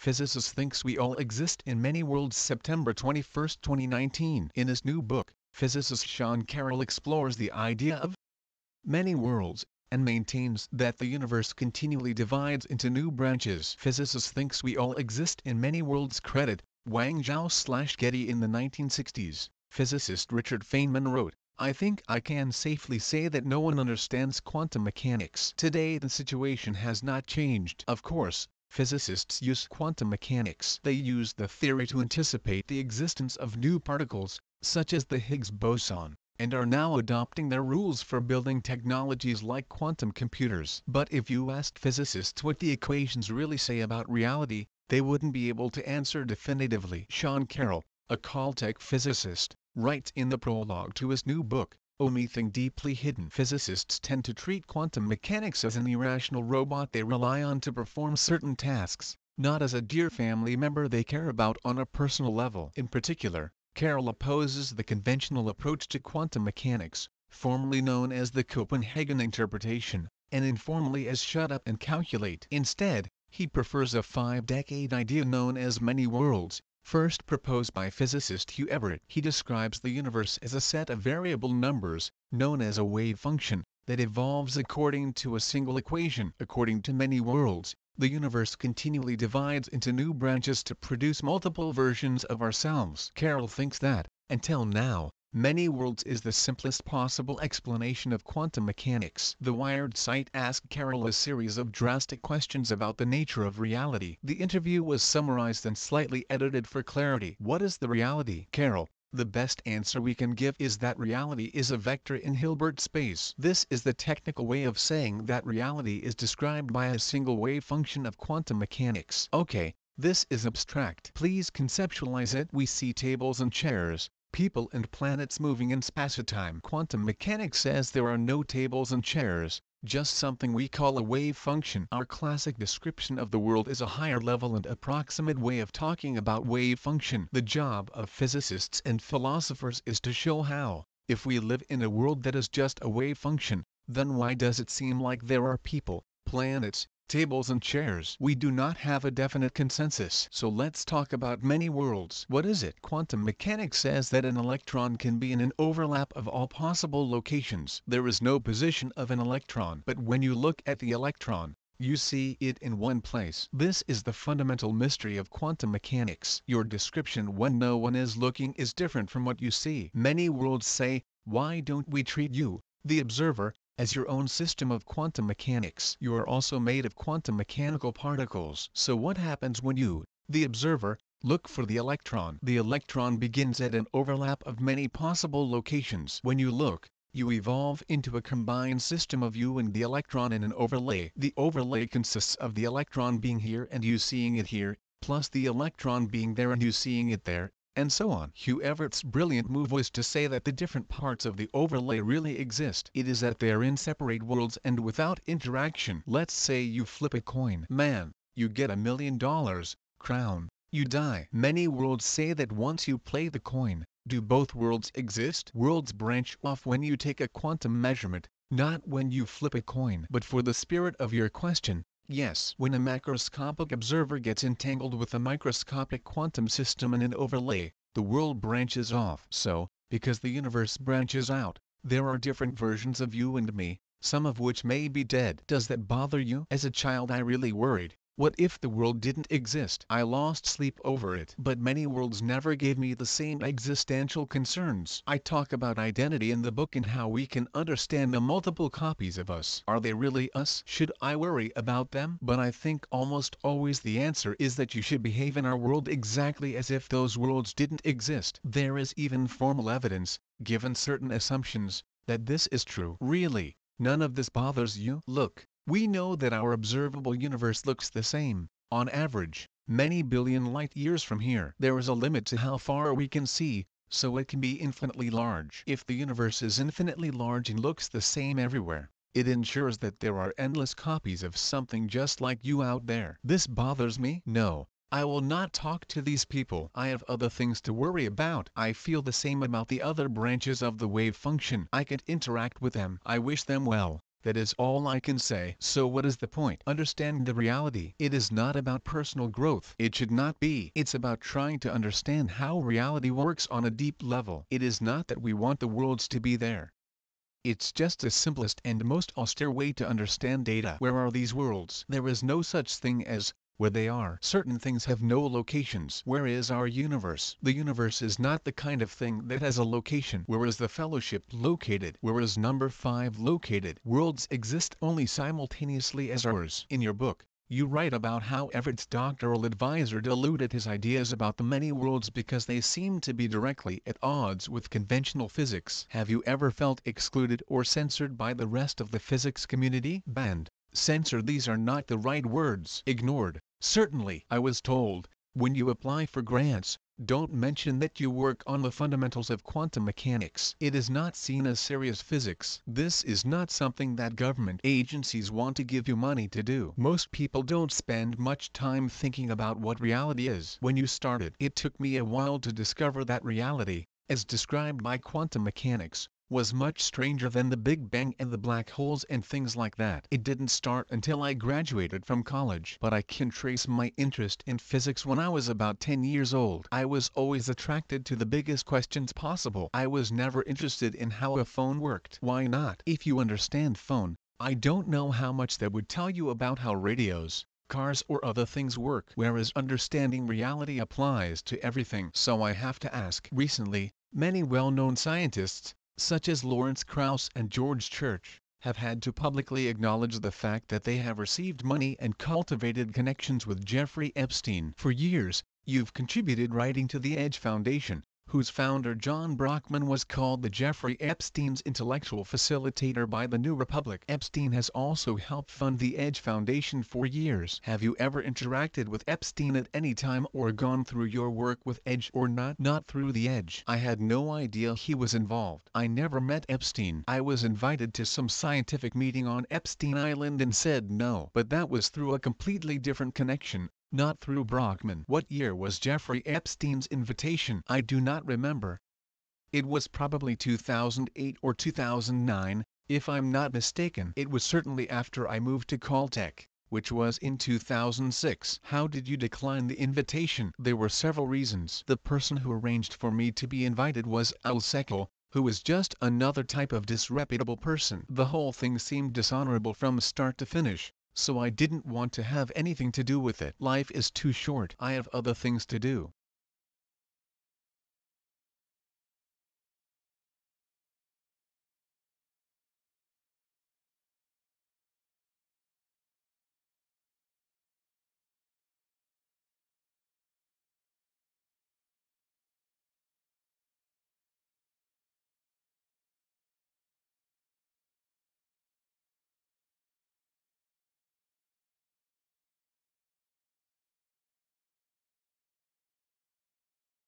Physicist thinks we all exist in many worlds. September 21, 2019. In his new book, physicist Sean Carroll explores the idea of many worlds, and maintains that the universe continually divides into new branches. Physicist thinks we all exist in many worlds. Credit, Wang Zhao/Getty. In the 1960s, physicist Richard Feynman wrote, "I think I can safely say that no one understands quantum mechanics." Today the situation has not changed. Of course, physicists use quantum mechanics. They use the theory to anticipate the existence of new particles, such as the Higgs boson, and are now adopting their rules for building technologies like quantum computers. But if you asked physicists what the equations really say about reality, they wouldn't be able to answer definitively. Sean Carroll, a Caltech physicist, writes in the prologue to his new book, Anything Deeply Hidden. Physicists tend to treat quantum mechanics as an irrational robot they rely on to perform certain tasks, not as a dear family member they care about on a personal level. In particular, Carroll opposes the conventional approach to quantum mechanics, formally known as the Copenhagen interpretation, and informally as shut up and calculate. Instead, he prefers a 5-decade idea known as many worlds, first proposed by physicist Hugh Everett. He describes the universe as a set of variable numbers, known as a wave function, that evolves according to a single equation. According to many worlds, the universe continually divides into new branches to produce multiple versions of ourselves. Carroll thinks that, until now, many worlds is the simplest possible explanation of quantum mechanics. The Wired site asked Carroll a series of drastic questions about the nature of reality. The interview was summarized and slightly edited for clarity. What is the reality? Carroll: the best answer we can give is that reality is a vector in Hilbert space. This is the technical way of saying that reality is described by a single wave function of quantum mechanics. Okay, this is abstract. Please conceptualize it. We see tables and chairs, people and planets moving in spacetime. Quantum mechanics says there are no tables and chairs, just something we call a wave function. Our classic description of the world is a higher level and approximate way of talking about wave function. The job of physicists and philosophers is to show how, if we live in a world that is just a wave function, then why does it seem like there are people, planets, tables and chairs? We do not have a definite consensus. So let's talk about many worlds. What is it? Quantum mechanics says that an electron can be in an overlap of all possible locations. There is no position of an electron, but when you look at the electron, you see it in one place. This is the fundamental mystery of quantum mechanics. Your description when no one is looking is different from what you see. Many worlds say, why don't we treat you, the observer, as your own system of quantum mechanics? You are also made of quantum mechanical particles. So what happens when you, the observer, look for the electron? The electron begins at an overlap of many possible locations. When you look, you evolve into a combined system of you and the electron in an overlay. The overlay consists of the electron being here and you seeing it here, plus the electron being there and you seeing it there, and so on. Hugh Everett's brilliant move was to say that the different parts of the overlay really exist. It is that they are in separate worlds and without interaction. Let's say you flip a coin. Man, you get $1 million, crown, you die. Many worlds say that once you play the coin, do both worlds exist? Worlds branch off when you take a quantum measurement, not when you flip a coin. But for the spirit of your question, yes, when a macroscopic observer gets entangled with a microscopic quantum system in an overlay, the world branches off. So, because the universe branches out, there are different versions of you and me, some of which may be dead. Does that bother you? As a child I really worried. What if the world didn't exist? I lost sleep over it. But many worlds never gave me the same existential concerns. I talk about identity in the book and how we can understand the multiple copies of us. Are they really us? Should I worry about them? But I think almost always the answer is that you should behave in our world exactly as if those worlds didn't exist. There is even formal evidence, given certain assumptions, that this is true. Really, none of this bothers you? Look. We know that our observable universe looks the same, on average, many billion light-years from here. There is a limit to how far we can see, so it can be infinitely large. If the universe is infinitely large and looks the same everywhere, it ensures that there are endless copies of something just like you out there. This bothers me? No, I will not talk to these people. I have other things to worry about. I feel the same about the other branches of the wave function. I can't interact with them. I wish them well, That is all I can say. So what is the point? Understanding the reality. It is not about personal growth. It should not be. It's about trying to understand how reality works on a deep level. It is not that we want the worlds to be there. It's just the simplest and most austere way to understand data. Where are these worlds? There is no such thing as where they are. Certain things have no locations. Where is our universe? The universe is not the kind of thing that has a location. Where is the fellowship located? Where is number 5 located? Worlds exist only simultaneously as ours. In your book, you write about how Everett's doctoral advisor diluted his ideas about the many worlds because they seemed to be directly at odds with conventional physics. Have you ever felt excluded or censored by the rest of the physics community? Banned, censored, these are not the right words. Ignored. Certainly. I was told, when you apply for grants, don't mention that you work on the fundamentals of quantum mechanics. It is not seen as serious physics. This is not something that government agencies want to give you money to do. Most people don't spend much time thinking about what reality is. When you started, it took me a while to discover that reality, as described by quantum mechanics, was much stranger than the Big Bang and the black holes and things like that. It didn't start until I graduated from college. But I can trace my interest in physics when I was about 10 years old. I was always attracted to the biggest questions possible. I was never interested in how a phone worked. Why not? If you understand phone, I don't know how much that would tell you about how radios, cars or other things work. Whereas understanding reality applies to everything. So I have to ask. Recently, many well-known scientists, such as Lawrence Krauss and George Church, have had to publicly acknowledge the fact that they have received money and cultivated connections with Jeffrey Epstein. For years, you've contributed writing to the EDGE Foundation, whose founder John Brockman was called the Jeffrey Epstein's intellectual facilitator by the New Republic. Epstein has also helped fund the EDGE Foundation for years. Have you ever interacted with Epstein at any time or gone through your work with EDGE or not? Not through the EDGE. I had no idea he was involved. I never met Epstein. I was invited to some scientific meeting on Epstein Island and said no. But that was through a completely different connection, not through Brockman. What year was Jeffrey Epstein's invitation? I do not remember. It was probably 2008 or 2009, if I'm not mistaken. It was certainly after I moved to Caltech, which was in 2006. How did you decline the invitation? There were several reasons. The person who arranged for me to be invited was Al Sekal, who was just another type of disreputable person. The whole thing seemed dishonorable from start to finish, so I didn't want to have anything to do with it. Life is too short. I have other things to do.